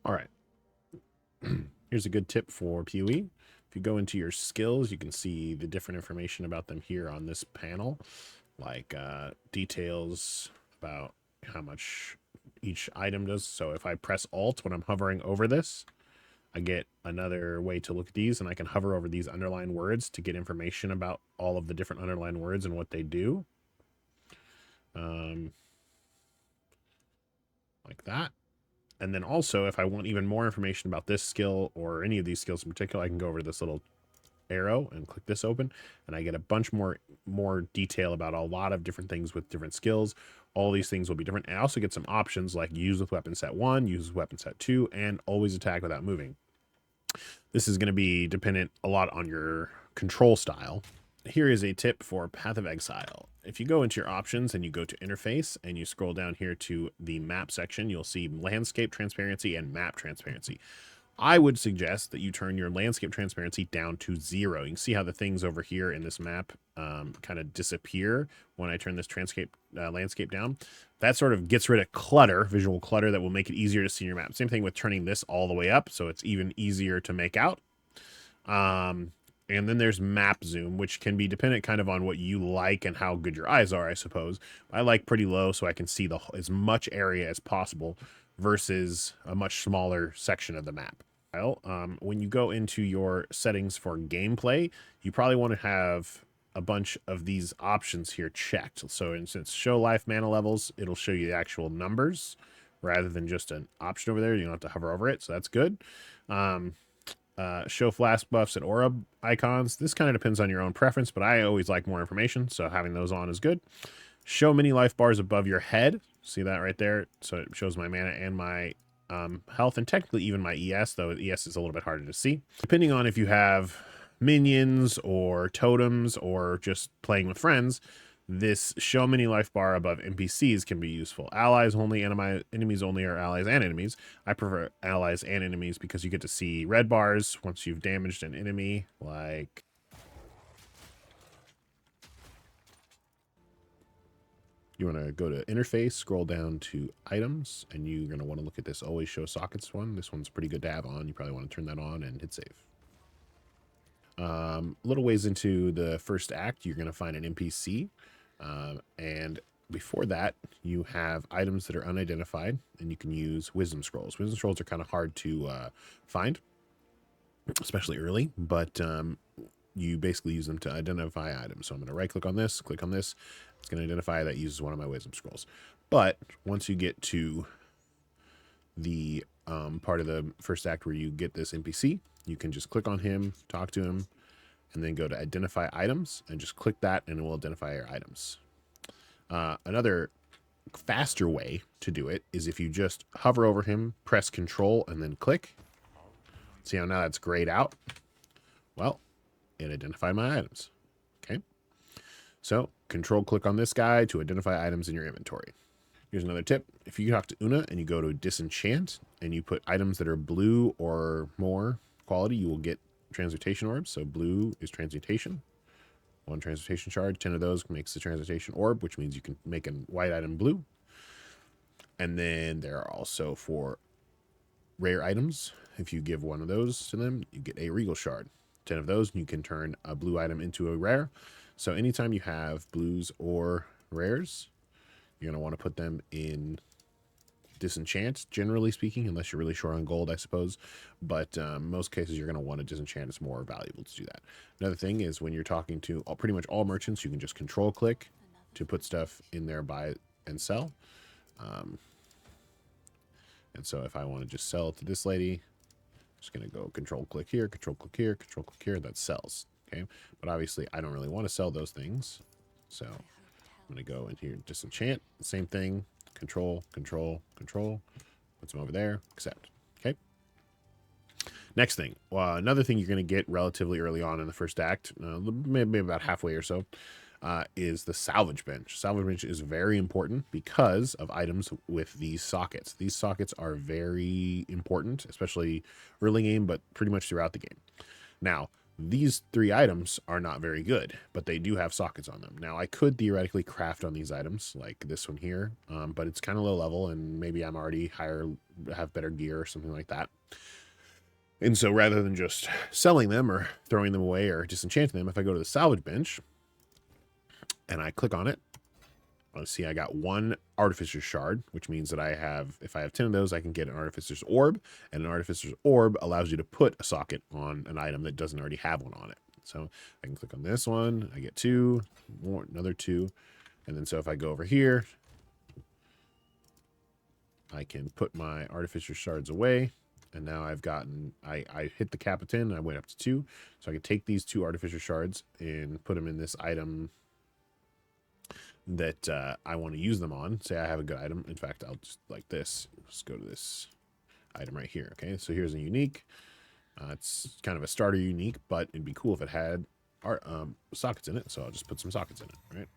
All right. Here's a good tip for PoE. If you go into your skills, you can see the different information about them here on this panel, like details about how much each item does. So if I press Alt when I'm hovering over this, I get another way to look at these, and I can hover over these underlined words to get information about all of the different underlined words and what they do. Like that. And then also, if I want even more information about this skill or any of these skills in particular, I can go over to this little arrow and click this open, and I get a bunch more detail about a lot of different things with different skills. All these things will be different. And I also get some options like use with weapon set 1, use with weapon set 2, and always attack without moving. This is going to be dependent a lot on your control style. Here is a tip for Path of Exile. If you go into your options and you go to interface and you scroll down here to the map section, you'll see landscape transparency and map transparency. I would suggest that you turn your landscape transparency down to 0. You can see how the things over here in this map kind of disappear when I turn this landscape down. That sort of gets rid of clutter, visual clutter, that will make it easier to see your map. Same thing with turning this all the way up, so it's even easier to make out. And then there's map zoom, which can be dependent kind of on what you like and how good your eyes are, I suppose. I like pretty low so I can see as much area as possible versus a much smaller section of the map. Well, when you go into your settings for gameplay, you probably want to have a bunch of these options here checked. So, instance, show life mana levels, it'll show you the actual numbers rather than just an option over there. You don't have to hover over it, so that's good. Show flash buffs and aura icons. This kind of depends on your own preference, but I always like more information, so having those on is good. Show mini life bars above your head. See that right there? So it shows my mana and my health, and technically even my ES, though ES is a little bit harder to see. Depending on if you have minions or totems or just playing with friends, this show mini life bar above NPCs can be useful. Allies only, enemies only, or allies and enemies. I prefer allies and enemies because you get to see red bars once you've damaged an enemy, like you want to go to interface, scroll down to items, and you're going to want to look at this always show sockets one. This one's pretty good to have on. You probably want to turn that on and hit save. Little ways into the first act, you're going to find an NPC. And before that, you have items that are unidentified, and you can use wisdom scrolls. Wisdom scrolls are kind of hard to find, especially early, but you basically use them to identify items. So I'm going to right click on this, click on this. It's going to identify that uses one of my wisdom scrolls. But once you get to the part of the first act where you get this NPC, you can just click on him, talk to him, and then go to identify items and just click that and it will identify your items. Another faster way to do it is if you just hover over him, press control, and then click. See how now that's grayed out? Well, it identified my items. Okay. So control click on this guy to identify items in your inventory. Here's another tip. If you talk to Una and you go to disenchant and you put items that are blue or more quality, you will get transmutation orbs. So blue is transmutation. 1 transmutation shard. 10 of those makes the transmutation orb, which means you can make a white item blue. And then there are also for rare items. If you give 1 of those to them, you get a regal shard. 10 of those, you can turn a blue item into a rare. So anytime you have blues or rares, you're going to want to put them in disenchant, generally speaking, unless you're really short on gold, I suppose. But most cases, you're going to want to disenchant. It's more valuable to do that. Another thing is when you're talking to pretty much all merchants, you can just control click to put stuff in there, buy and sell. And so if I want to just sell to this lady, I'm just going to go control click here, control click here, control click here. That sells. Okay. But obviously, I don't really want to sell those things. So I'm going to go in here and disenchant. Same thing. Control, control, control. Puts them over there. Accept. Okay. Next thing. Another thing you're going to get relatively early on in the first act, maybe about halfway or so, is the salvage bench. Salvage bench is very important because of items with these sockets. These sockets are very important, especially early game, but pretty much throughout the game. Now, These 3 items are not very good, but they do have sockets on them. Now, I could theoretically craft on these items, like this one here, but it's kind of low level, and maybe I'm already higher, have better gear or something like that. And so rather than just selling them or throwing them away or disenchanting them, if I go to the salvage bench and I click on it, let's see, I got 1 Artificer's Shard, which means that if I have 10 of those, I can get an Artificer's Orb, and an Artificer's Orb allows you to put a socket on an item that doesn't already have one on it. So I can click on this one, I get 2, another 2, and then so if I go over here, I can put my Artificer's Shards away, and now I've gotten, I hit the cap of 10, and I went up to 2, so I can take these 2 Artificer Shards and put them in this item that I want to use them on. Say I have a good item. In fact, I'll just like this. Let's go to this item right here. Okay, so here's a unique. It's kind of a starter unique, but it'd be cool if it had sockets in it. So I'll just put some sockets in it, right?